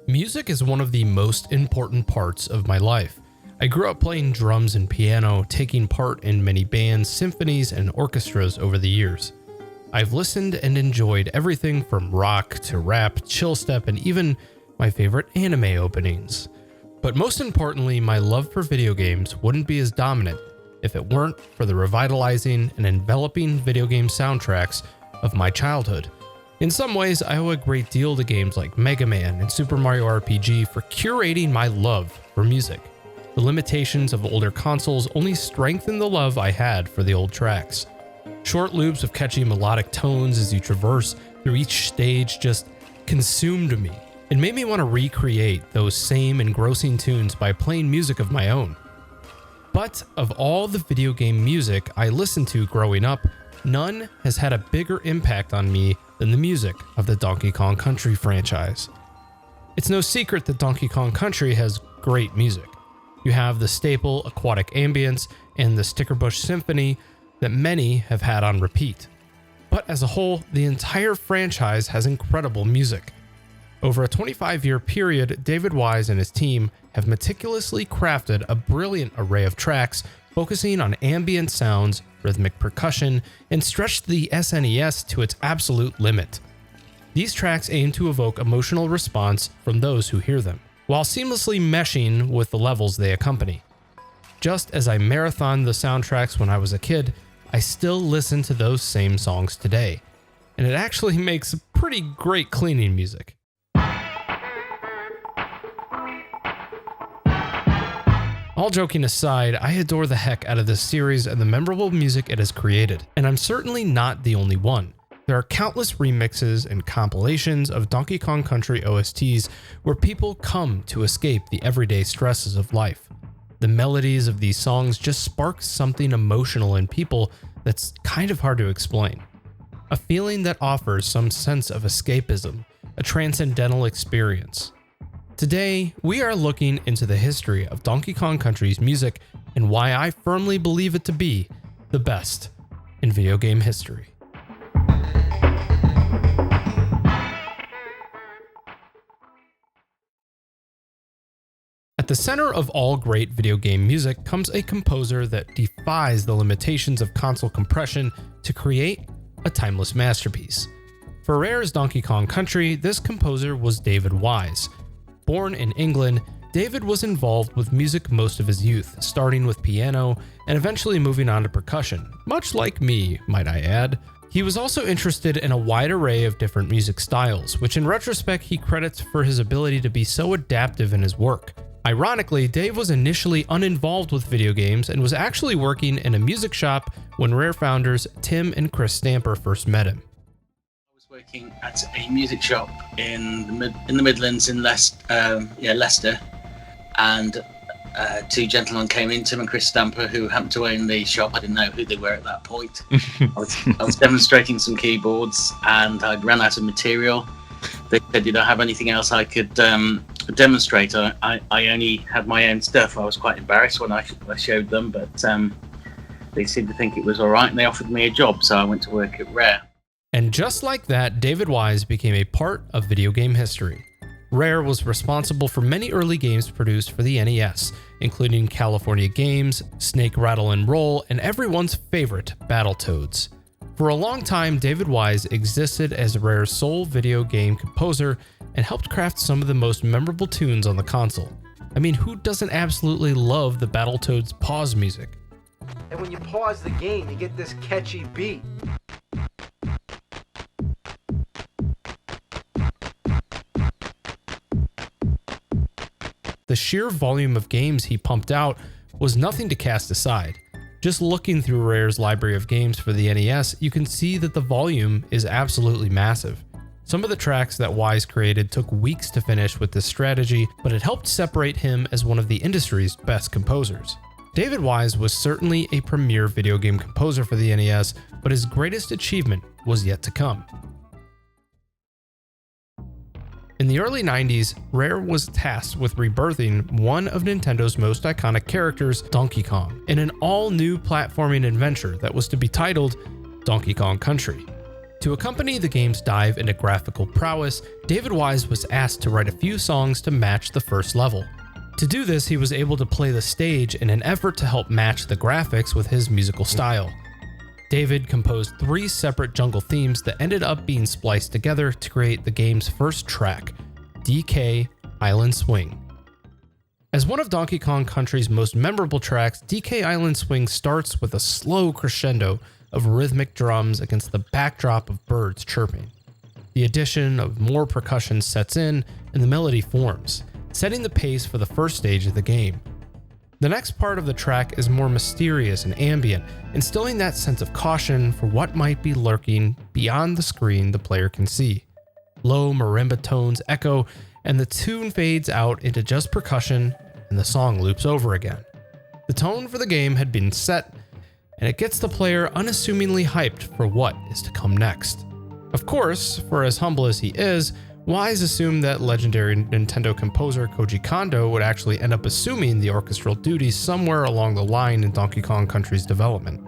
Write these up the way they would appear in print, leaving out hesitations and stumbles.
Music is one of the most important parts of my life. I grew up playing drums and piano, taking part in many bands, symphonies, and orchestras over the years. I've listened and enjoyed everything from rock to rap, chill step, and even my favorite anime openings. But most importantly, my love for video games wouldn't be as dominant if it weren't for the revitalizing and enveloping video game soundtracks of my childhood. In some ways, I owe a great deal to games like Mega Man and Super Mario RPG for curating my love for music. The limitations of older consoles only strengthened the love I had for the old tracks. Short loops of catchy melodic tones as you traverse through each stage just consumed me. It made me want to recreate those same engrossing tunes by playing music of my own. But of all the video game music I listened to growing up, none has had a bigger impact on me than the music of the Donkey Kong Country franchise. It's no secret that Donkey Kong Country has great music. You have the staple Aquatic Ambience and the Stickerbush Symphony that many have had on repeat. But as a whole, the entire franchise has incredible music. Over a 25-year period, David Wise and his team have meticulously crafted a brilliant array of tracks focusing on ambient sounds, rhythmic percussion, and stretched the SNES to its absolute limit. These tracks aim to evoke emotional response from those who hear them, while seamlessly meshing with the levels they accompany. Just as I marathoned the soundtracks when I was a kid, I still listen to those same songs today, and it actually makes pretty great cleaning music. All joking aside, I adore the heck out of this series and the memorable music it has created, and I'm certainly not the only one. There are countless remixes and compilations of Donkey Kong Country OSTs where people come to escape the everyday stresses of life. The melodies of these songs just spark something emotional in people that's kind of hard to explain. A feeling that offers some sense of escapism, a transcendental experience. Today, we are looking into the history of Donkey Kong Country's music and why I firmly believe it to be the best in video game history. At the center of all great video game music comes a composer that defies the limitations of console compression to create a timeless masterpiece. For Rare's Donkey Kong Country, this composer was David Wise. Born in England, David was involved with music most of his youth, starting with piano and eventually moving on to percussion, much like me, might I add. He was also interested in a wide array of different music styles, which in retrospect he credits for his ability to be so adaptive in his work. Ironically, Dave was initially uninvolved with video games and was actually working in a music shop when Rare founders Tim and Chris Stamper first met him. Working at a music shop in the Midlands in Leicester, and two gentlemen came in, Tim and Chris Stamper, who happened to own the shop. I didn't know who they were at that point. I was demonstrating some keyboards and I'd run out of material. They said, "Did I have anything else I could demonstrate?" I only had my own stuff. I was quite embarrassed when I showed them, but they seemed to think it was all right, and they offered me a job, so I went to work at Rare. And just like that, David Wise became a part of video game history. Rare was responsible for many early games produced for the NES, including California Games, Snake, Rattle, and Roll, and everyone's favorite, Battletoads. For a long time, David Wise existed as Rare's sole video game composer and helped craft some of the most memorable tunes on the console. I mean, who doesn't absolutely love the Battletoads pause music? And when you pause the game, you get this catchy beat. The sheer volume of games he pumped out was nothing to cast aside. Just looking through Rare's library of games for the NES, you can see that the volume is absolutely massive. Some of the tracks that Wise created took weeks to finish with this strategy, but it helped separate him as one of the industry's best composers. David Wise was certainly a premier video game composer for the NES, but his greatest achievement was yet to come. In the early 90s, Rare was tasked with rebirthing one of Nintendo's most iconic characters, Donkey Kong, in an all-new platforming adventure that was to be titled Donkey Kong Country. To accompany the game's dive into graphical prowess, David Wise was asked to write a few songs to match the first level. To do this, he was able to play the stage in an effort to help match the graphics with his musical style. David composed 3 separate jungle themes that ended up being spliced together to create the game's first track, DK Island Swing. As one of Donkey Kong Country's most memorable tracks, DK Island Swing starts with a slow crescendo of rhythmic drums against the backdrop of birds chirping. The addition of more percussion sets in and the melody forms, setting the pace for the first stage of the game. The next part of the track is more mysterious and ambient, instilling that sense of caution for what might be lurking beyond the screen the player can see. Low marimba tones echo, and the tune fades out into just percussion, and the song loops over again. The tone for the game had been set, and it gets the player unassumingly hyped for what is to come next. Of course, for as humble as he is, Wise assumed that legendary Nintendo composer Koji Kondo would actually end up assuming the orchestral duties somewhere along the line in Donkey Kong Country's development.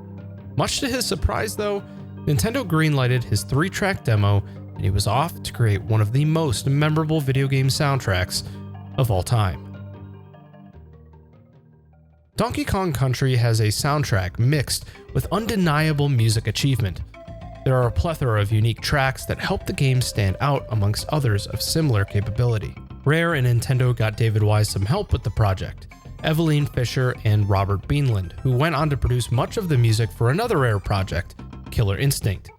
Much to his surprise though, Nintendo greenlighted his 3-track demo and he was off to create one of the most memorable video game soundtracks of all time. Donkey Kong Country has a soundtrack mixed with undeniable music achievement. There are a plethora of unique tracks that help the game stand out amongst others of similar capability. Rare and Nintendo got David Wise some help with the project, Eveline Fisher and Robert Beanland, who went on to produce much of the music for another Rare project, Killer Instinct.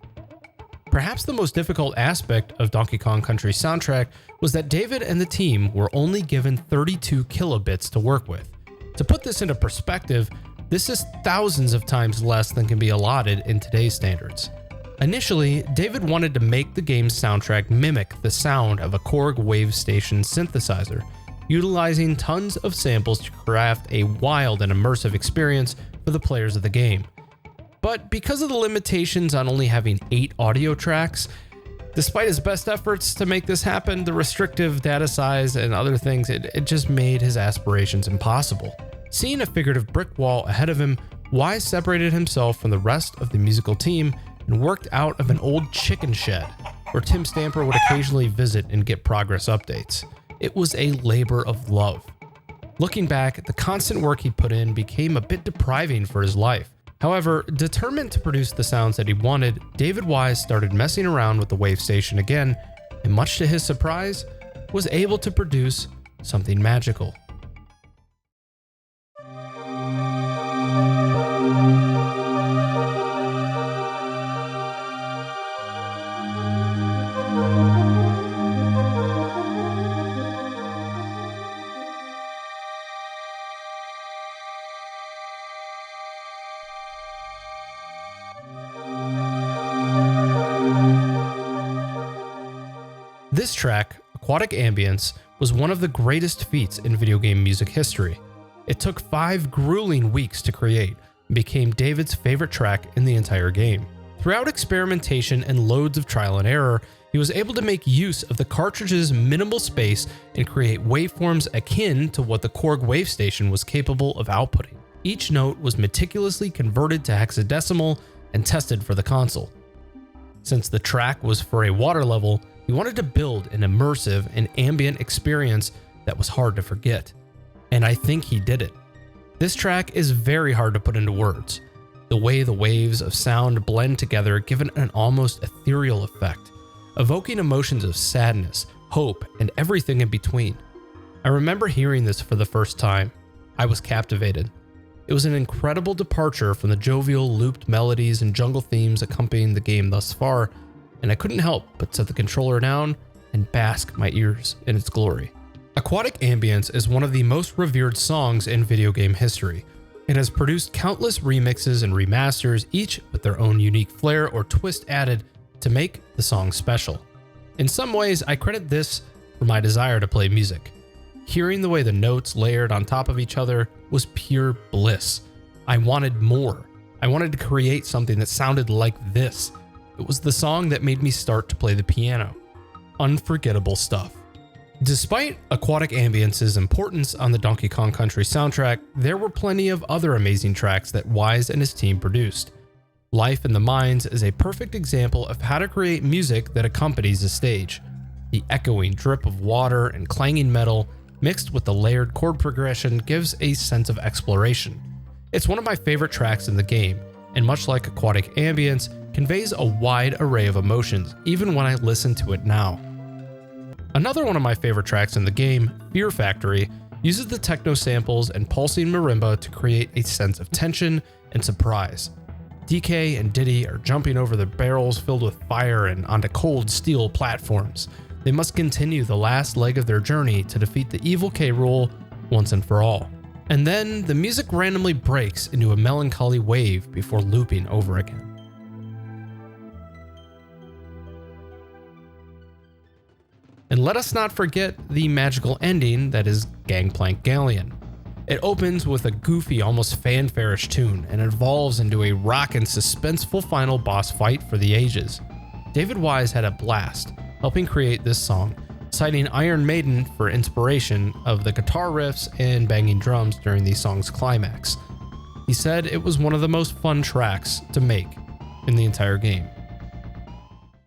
Perhaps the most difficult aspect of Donkey Kong Country's soundtrack was that David and the team were only given 32 kilobits to work with. To put this into perspective, this is thousands of times less than can be allotted in today's standards. Initially, David wanted to make the game's soundtrack mimic the sound of a Korg wave station synthesizer, utilizing tons of samples to craft a wild and immersive experience for the players of the game. But because of the limitations on only having 8 audio tracks, despite his best efforts to make this happen, the restrictive data size and other things, it just made his aspirations impossible. Seeing a figurative brick wall ahead of him, Wise separated himself from the rest of the musical team and worked out of an old chicken shed, where Tim Stamper would occasionally visit and get progress updates. It was a labor of love. Looking back, the constant work he put in became a bit depriving for his life. However, determined to produce the sounds that he wanted, David Wise started messing around with the wave station again, and much to his surprise, was able to produce something magical. This track, Aquatic Ambience, was one of the greatest feats in video game music history. It took 5 grueling weeks to create and became David's favorite track in the entire game. Throughout experimentation and loads of trial and error, he was able to make use of the cartridge's minimal space and create waveforms akin to what the Korg wave station was capable of outputting. Each note was meticulously converted to hexadecimal and tested for the console. Since the track was for a water level, he wanted to build an immersive and ambient experience that was hard to forget. And I think he did it. This track is very hard to put into words. The way the waves of sound blend together give it an almost ethereal effect, evoking emotions of sadness, hope, and everything in between. I remember hearing this for the first time. I was captivated. It was an incredible departure from the jovial looped melodies and jungle themes accompanying the game thus far, and I couldn't help but set the controller down and bask my ears in its glory. Aquatic Ambience is one of the most revered songs in video game history. It has produced countless remixes and remasters, each with their own unique flair or twist added to make the song special. In some ways, I credit this for my desire to play music. Hearing the way the notes layered on top of each other was pure bliss. I wanted more. I wanted to create something that sounded like this. It was the song that made me start to play the piano. Unforgettable stuff. Despite Aquatic Ambience's importance on the Donkey Kong Country soundtrack, there were plenty of other amazing tracks that Wise and his team produced. Life in the Mines is a perfect example of how to create music that accompanies a stage. The echoing drip of water and clanging metal mixed with the layered chord progression gives a sense of exploration. It's one of my favorite tracks in the game, and much like Aquatic Ambience, conveys a wide array of emotions even when I listen to it now. Another one of my favorite tracks in the game, Fear Factory, uses the techno samples and pulsing marimba to create a sense of tension and surprise. DK and Diddy are jumping over the barrels filled with fire and onto cold steel platforms. They must continue the last leg of their journey to defeat the evil K. Rool once and for all. And then the music randomly breaks into a melancholy wave before looping over again. And let us not forget the magical ending that is Gangplank Galleon. It opens with a goofy, almost fanfare-ish tune and evolves into a rockin' suspenseful final boss fight for the ages. David Wise had a blast helping create this song, citing Iron Maiden for inspiration of the guitar riffs and banging drums during the song's climax. He said it was one of the most fun tracks to make in the entire game.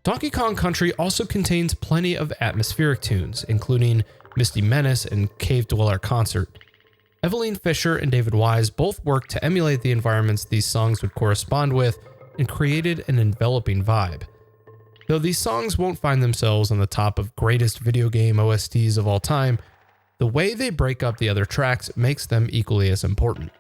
Donkey Kong Country also contains plenty of atmospheric tunes, including Misty Menace and Cave Dweller Concert. Eveline Fisher and David Wise both worked to emulate the environments these songs would correspond with and created an enveloping vibe. Though these songs won't find themselves on the top of greatest video game OSTs of all time, the way they break up the other tracks makes them equally as important.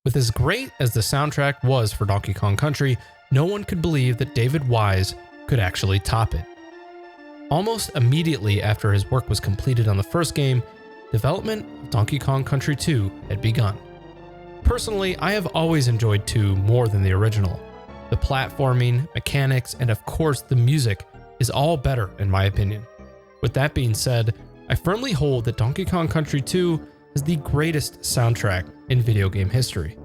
With as great as the soundtrack was for Donkey Kong Country, no one could believe that David Wise could actually top it. Almost immediately after his work was completed on the first game, development of Donkey Kong Country 2 had begun. Personally, I have always enjoyed 2 more than the original. The platforming, mechanics, and of course the music is all better in my opinion. With that being said, I firmly hold that Donkey Kong Country 2 is the greatest soundtrack in video game history.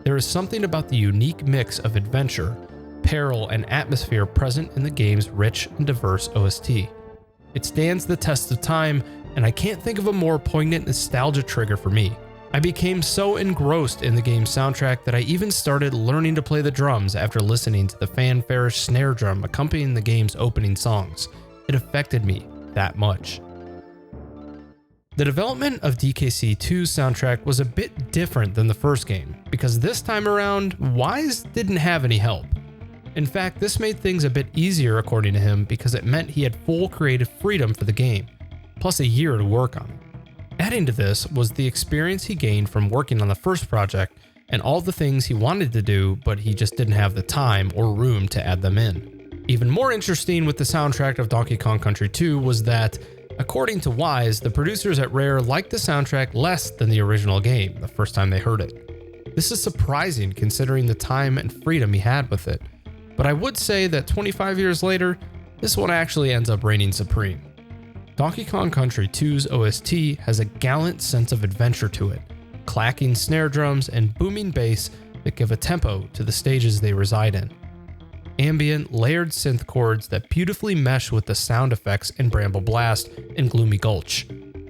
There is something about the unique mix of adventure, peril, and atmosphere present in the game's rich and diverse OST. It stands the test of time, and I can't think of a more poignant nostalgia trigger for me. I became so engrossed in the game's soundtrack that I even started learning to play the drums after listening to the fanfare-ish snare drum accompanying the game's opening songs. It affected me that much. The development of DKC 2's soundtrack was a bit different than the first game, because this time around, Wise didn't have any help. In fact, this made things a bit easier according to him because it meant he had full creative freedom for the game, plus a year to work on it. Adding to this was the experience he gained from working on the first project and all the things he wanted to do, but he just didn't have the time or room to add them in. Even more interesting with the soundtrack of Donkey Kong Country 2 was that, according to Wise, the producers at Rare liked the soundtrack less than the original game the first time they heard it. This is surprising considering the time and freedom he had with it, but I would say that 25 years later, this one actually ends up reigning supreme. Donkey Kong Country 2's OST has a gallant sense of adventure to it, clacking snare drums and booming bass that give a tempo to the stages they reside in. Ambient, layered synth chords that beautifully mesh with the sound effects in Bramble Blast and Gloomy Gulch.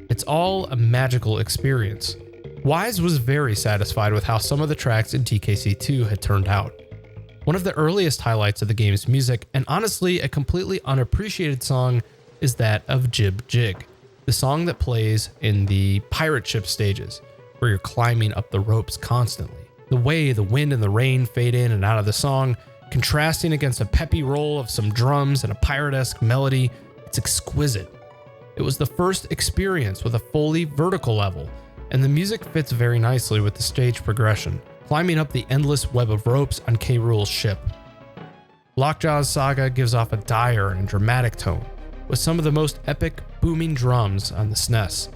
It's all a magical experience. Wise was very satisfied with how some of the tracks in DKC 2 had turned out. One of the earliest highlights of the game's music, and honestly a completely unappreciated song, is that of Jib Jig, the song that plays in the pirate ship stages, where you're climbing up the ropes constantly. The way the wind and the rain fade in and out of the song, contrasting against a peppy roll of some drums and a pirate-esque melody, it's exquisite. It was the first experience with a fully vertical level, and the music fits very nicely with the stage progression, climbing up the endless web of ropes on K. Rool's ship. Lockjaw's Saga gives off a dire and dramatic tone, with some of the most epic, booming drums on the SNES.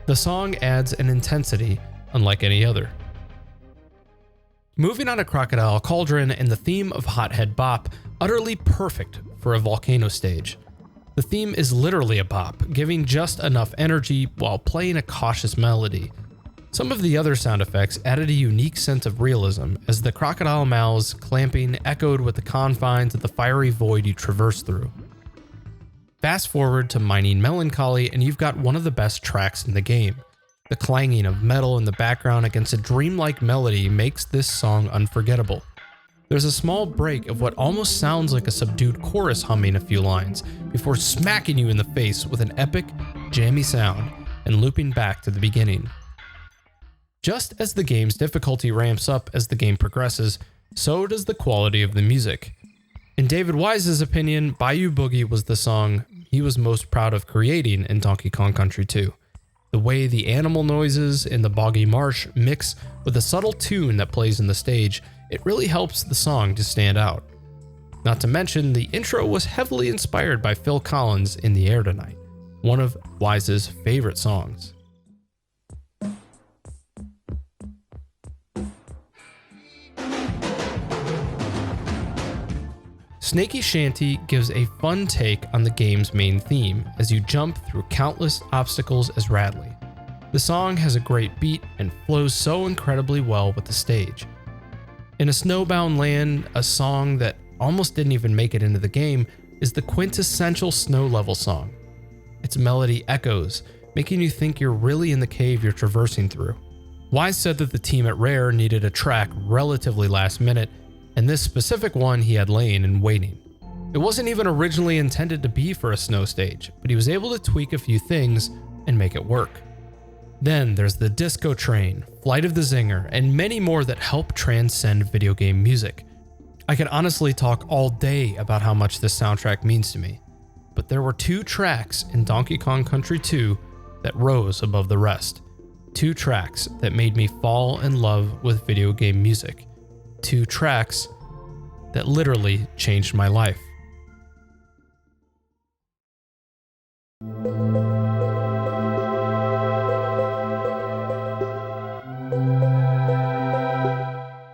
The song adds an intensity unlike any other. Moving on to Crocodile Cauldron and the theme of Head Bop, utterly perfect for a volcano stage. The theme is literally a bop, giving just enough energy while playing a cautious melody. Some of the other sound effects added a unique sense of realism as the crocodile mouths clamping echoed with the confines of the fiery void you traverse through. Fast forward to mining Melancholy and you've got one of the best tracks in the game. The clanging of metal in the background against a dreamlike melody makes this song unforgettable. There's a small break of what almost sounds like a subdued chorus humming a few lines before smacking you in the face with an epic, jammy sound and looping back to the beginning. Just as the game's difficulty ramps up as the game progresses, so does the quality of the music. In David Wise's opinion, Bayou Boogie was the song he was most proud of creating in Donkey Kong Country 2. The way the animal noises in the boggy marsh mix with a subtle tune that plays in the stage, it really helps the song to stand out. Not to mention, the intro was heavily inspired by Phil Collins' In the Air Tonight, one of Wise's favorite songs. Snakey Chanty gives a fun take on the game's main theme as you jump through countless obstacles as Radley. The song has a great beat and flows so incredibly well with the stage. In a Snowbound land, a song that almost didn't even make it into the game is the quintessential snow level song. Its melody echoes, making you think you're really in the cave you're traversing through. Wise said that the team at Rare needed a track relatively last minute, and this specific one he had laying and waiting. It wasn't even originally intended to be for a snow stage, but he was able to tweak a few things and make it work. Then there's the Disco Train, Flight of the Zinger, and many more that help transcend video game music. I could honestly talk all day about how much this soundtrack means to me, but there were two tracks in Donkey Kong Country 2 that rose above the rest. Two tracks that made me fall in love with video game music. Two tracks that literally changed my life.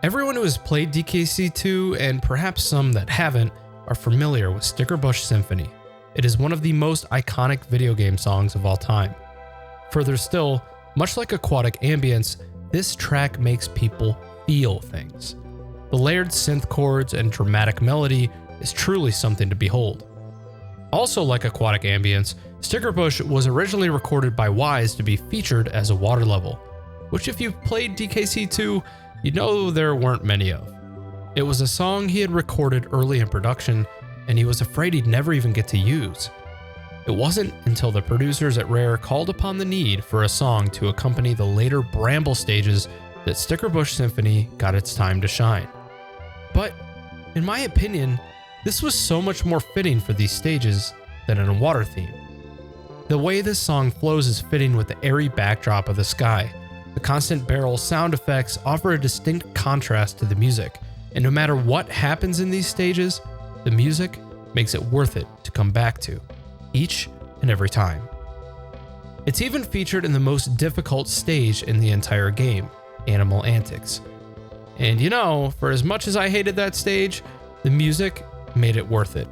Everyone who has played DKC2, and perhaps some that haven't, are familiar with Sticker Bush Symphony. It is one of the most iconic video game songs of all time. Further still, much like Aquatic Ambience, this track makes people feel things. The layered synth chords and dramatic melody is truly something to behold. Also like Aquatic Ambience, Sticker Bush was originally recorded by Wise to be featured as a water level, which if you've played DKC2, you know there weren't many of. It was a song he had recorded early in production, and he was afraid he'd never even get to use. It wasn't until the producers at Rare called upon the need for a song to accompany the later Bramble stages that Sticker Bush Symphony got its time to shine. But, in my opinion, this was so much more fitting for these stages than in a water theme. The way this song flows is fitting with the airy backdrop of the sky. The constant barrel sound effects offer a distinct contrast to the music, and no matter what happens in these stages, the music makes it worth it to come back to, each and every time. It's even featured in the most difficult stage in the entire game, Animal Antics. And you know, for as much as I hated that stage, the music made it worth it.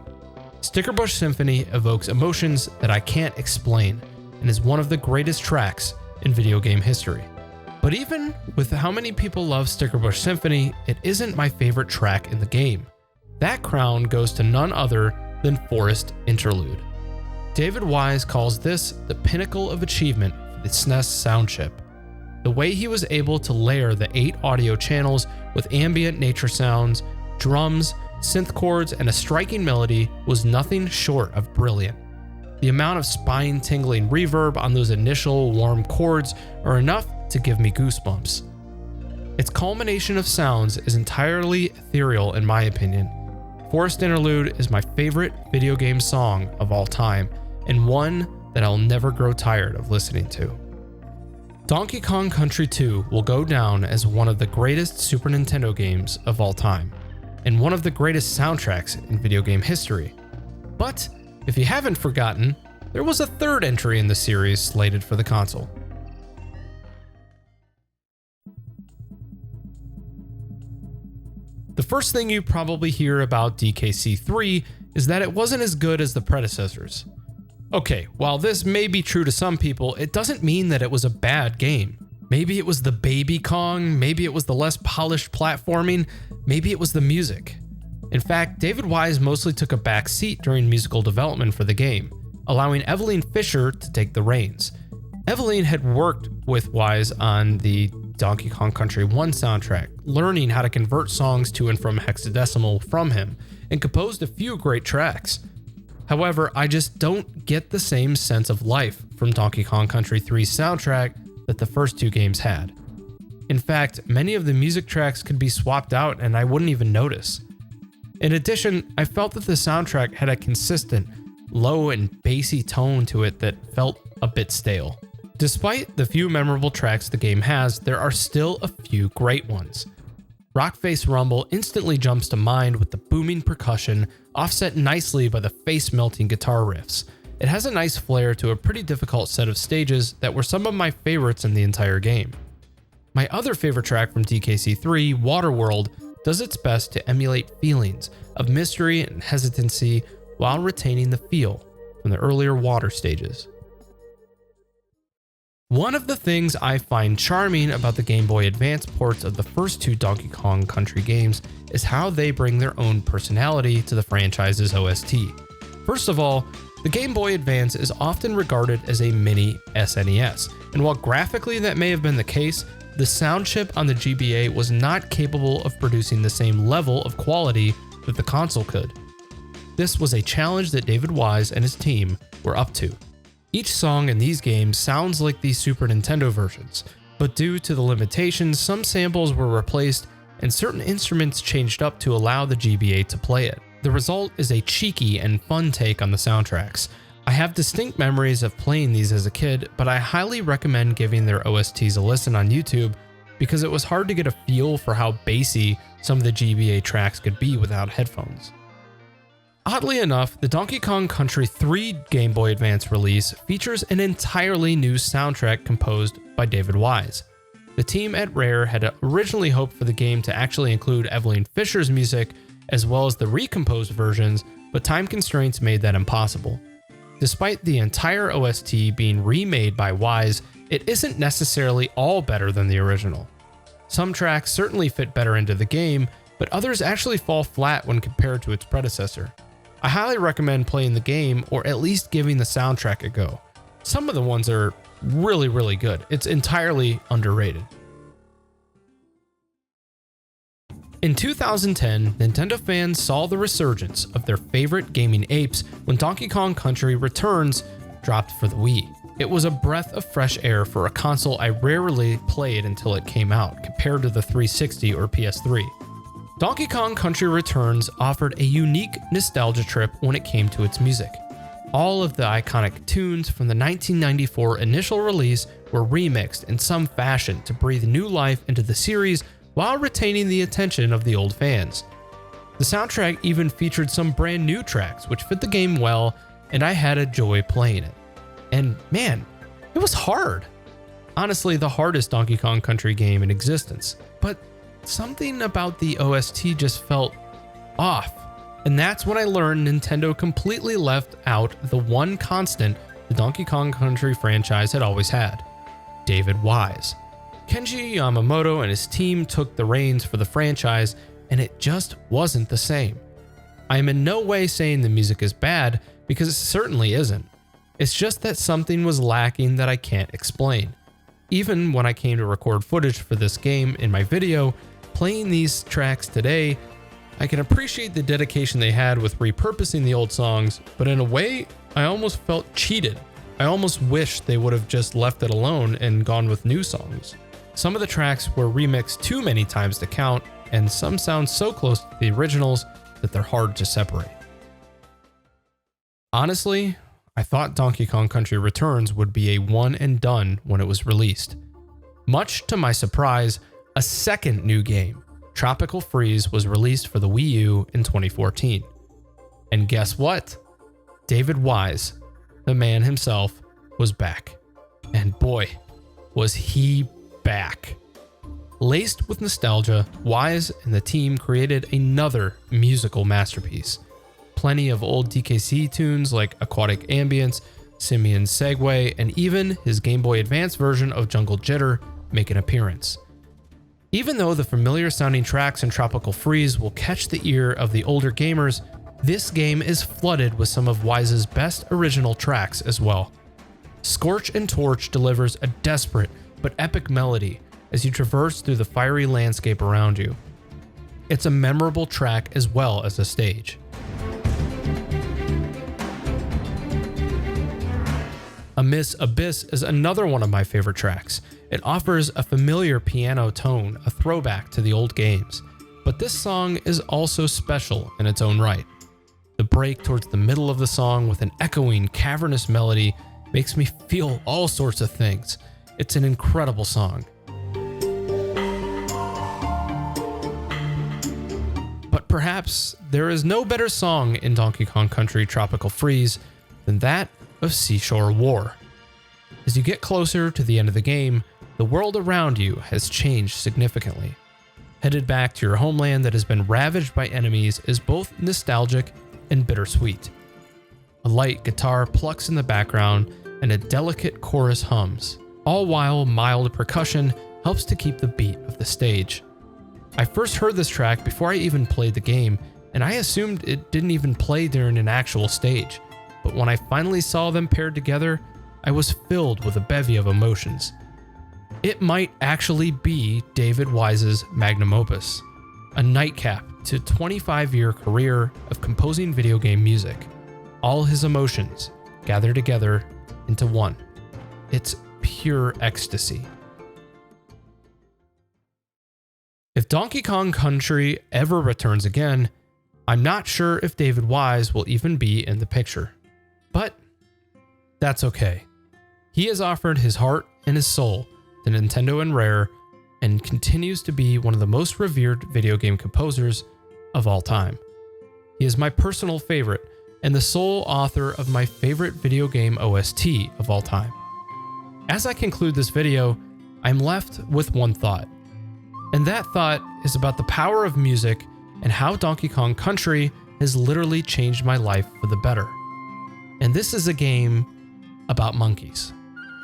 Sticker Bush Symphony evokes emotions that I can't explain, and is one of the greatest tracks in video game history. But even with how many people love Sticker Bush Symphony, it isn't my favorite track in the game. That crown goes to none other than Forest Interlude. David Wise calls this the pinnacle of achievement for the SNES sound chip. The way he was able to layer the 8 audio channels with ambient nature sounds, drums, synth chords, and a striking melody was nothing short of brilliant. The amount of spine-tingling reverb on those initial warm chords are enough to give me goosebumps. Its culmination of sounds is entirely ethereal in my opinion. Forest Interlude is my favorite video game song of all time, and one that I'll never grow tired of listening to. Donkey Kong Country 2 will go down as one of the greatest Super Nintendo games of all time, and one of the greatest soundtracks in video game history. But if you haven't forgotten, there was a third entry in the series slated for the console. The first thing you probably hear about DKC3 is that it wasn't as good as the predecessors. Okay, while this may be true to some people, it doesn't mean that it was a bad game. Maybe it was the baby Kong, maybe it was the less polished platforming, maybe it was the music. In fact, David Wise mostly took a back seat during musical development for the game, allowing Evelyn Fisher to take the reins. Eveline had worked with Wise on the Donkey Kong Country 1 soundtrack, learning how to convert songs to and from hexadecimal from him, and composed a few great tracks. However, I just don't get the same sense of life from Donkey Kong Country 3's soundtrack that the first two games had. In fact, many of the music tracks could be swapped out and I wouldn't even notice. In addition, I felt that the soundtrack had a consistent, low and bassy tone to it that felt a bit stale. Despite the few memorable tracks the game has, there are still a few great ones. Rockface Rumble instantly jumps to mind with the booming percussion, offset nicely by the face-melting guitar riffs. It has a nice flair to a pretty difficult set of stages that were some of my favorites in the entire game. My other favorite track from DKC3, Waterworld, does its best to emulate feelings of mystery and hesitancy while retaining the feel from the earlier water stages. One of the things I find charming about the Game Boy Advance ports of the first two Donkey Kong Country games is how they bring their own personality to the franchise's OST. First of all, the Game Boy Advance is often regarded as a mini SNES, and while graphically that may have been the case, the sound chip on the GBA was not capable of producing the same level of quality that the console could. This was a challenge that David Wise and his team were up to. Each song in these games sounds like the Super Nintendo versions, but due to the limitations, some samples were replaced and certain instruments changed up to allow the GBA to play it. The result is a cheeky and fun take on the soundtracks. I have distinct memories of playing these as a kid, but I highly recommend giving their OSTs a listen on YouTube because it was hard to get a feel for how bassy some of the GBA tracks could be without headphones. Oddly enough, the Donkey Kong Country 3 Game Boy Advance release features an entirely new soundtrack composed by David Wise. The team at Rare had originally hoped for the game to actually include Eveline Fisher's music as well as the recomposed versions, but time constraints made that impossible. Despite the entire OST being remade by Wise, it isn't necessarily all better than the original. Some tracks certainly fit better into the game, but others actually fall flat when compared to its predecessor. I highly recommend playing the game or at least giving the soundtrack a go. Some of the ones are really good. It's entirely underrated. In 2010, Nintendo fans saw the resurgence of their favorite gaming apes when Donkey Kong Country Returns dropped for the Wii. It was a breath of fresh air for a console I rarely played until it came out, compared to the 360 or PS3. Donkey Kong Country Returns offered a unique nostalgia trip when it came to its music. All of the iconic tunes from the 1994 initial release were remixed in some fashion to breathe new life into the series while retaining the attention of the old fans. The soundtrack even featured some brand new tracks which fit the game well, and I had a joy playing it. And man, it was hard. Honestly, the hardest Donkey Kong Country game in existence. But something about the OST just felt off. And that's when I learned Nintendo completely left out the one constant the Donkey Kong Country franchise had always had: David Wise. Kenji Yamamoto and his team took the reins for the franchise, and it just wasn't the same. I am in no way saying the music is bad, because it certainly isn't. It's just that something was lacking that I can't explain. Even when I came to record footage for this game in my video, playing these tracks today, I can appreciate the dedication they had with repurposing the old songs, but in a way, I almost felt cheated. I almost wish they would have just left it alone and gone with new songs. Some of the tracks were remixed too many times to count, and some sound so close to the originals that they're hard to separate. Honestly, I thought Donkey Kong Country Returns would be a one and done when it was released. Much to my surprise, a second new game, Tropical Freeze, was released for the Wii U in 2014. And guess what? David Wise, the man himself, was back. And boy, was he back. Laced with nostalgia, Wise and the team created another musical masterpiece. Plenty of old DKC tunes like Aquatic Ambience, Simian Segue, and even his Game Boy Advance version of Jungle Jitter make an appearance. Even though the familiar sounding tracks in Tropical Freeze will catch the ear of the older gamers, this game is flooded with some of Wise's best original tracks as well. Scorch and Torch delivers a desperate but epic melody as you traverse through the fiery landscape around you. It's a memorable track as well as a stage. Miss Abyss is another one of my favorite tracks. It offers a familiar piano tone, a throwback to the old games. But this song is also special in its own right. The break towards the middle of the song with an echoing, cavernous melody makes me feel all sorts of things. It's an incredible song. But perhaps there is no better song in Donkey Kong Country Tropical Freeze than that of Seashore War. As you get closer to the end of the game, the world around you has changed significantly. Headed back to your homeland that has been ravaged by enemies is both nostalgic and bittersweet. A light guitar plucks in the background and a delicate chorus hums, all while mild percussion helps to keep the beat of the stage. I first heard this track before I even played the game, and I assumed it didn't even play during an actual stage. But when I finally saw them paired together, I was filled with a bevy of emotions. It might actually be David Wise's magnum opus, a nightcap to a 25-year career of composing video game music. All his emotions gather together into one. It's pure ecstasy. If Donkey Kong Country ever returns again, I'm not sure if David Wise will even be in the picture. But that's okay. He has offered his heart and his soul to Nintendo and Rare and continues to be one of the most revered video game composers of all time. He is my personal favorite and the sole author of my favorite video game OST of all time. As I conclude this video, I'm left with one thought. And that thought is about the power of music and how Donkey Kong Country has literally changed my life for the better. And this is a game about monkeys.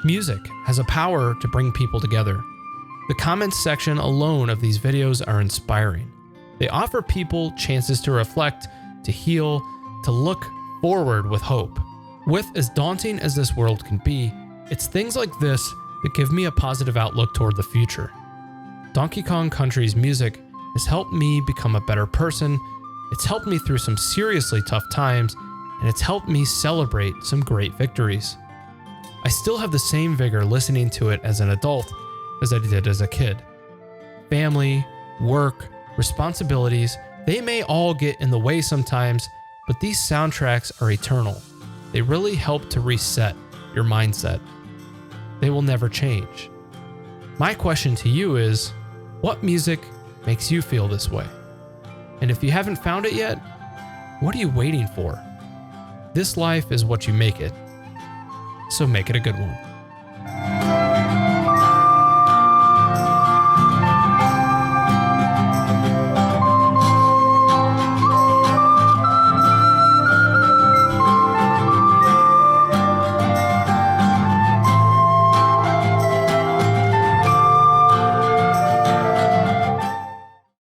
Music has a power to bring people together. The comments section alone of these videos are inspiring. They offer people chances to reflect, to heal, to look forward with hope. With as daunting as this world can be, it's things like this that give me a positive outlook toward the future. Donkey Kong Country's music has helped me become a better person, it's helped me through some seriously tough times, and it's helped me celebrate some great victories. I still have the same vigor listening to it as an adult as I did as a kid. Family, work, responsibilities, they may all get in the way sometimes, but these soundtracks are eternal. They really help to reset your mindset. They will never change. My question to you is, what music makes you feel this way? And if you haven't found it yet, what are you waiting for? This life is what you make it, so make it a good one.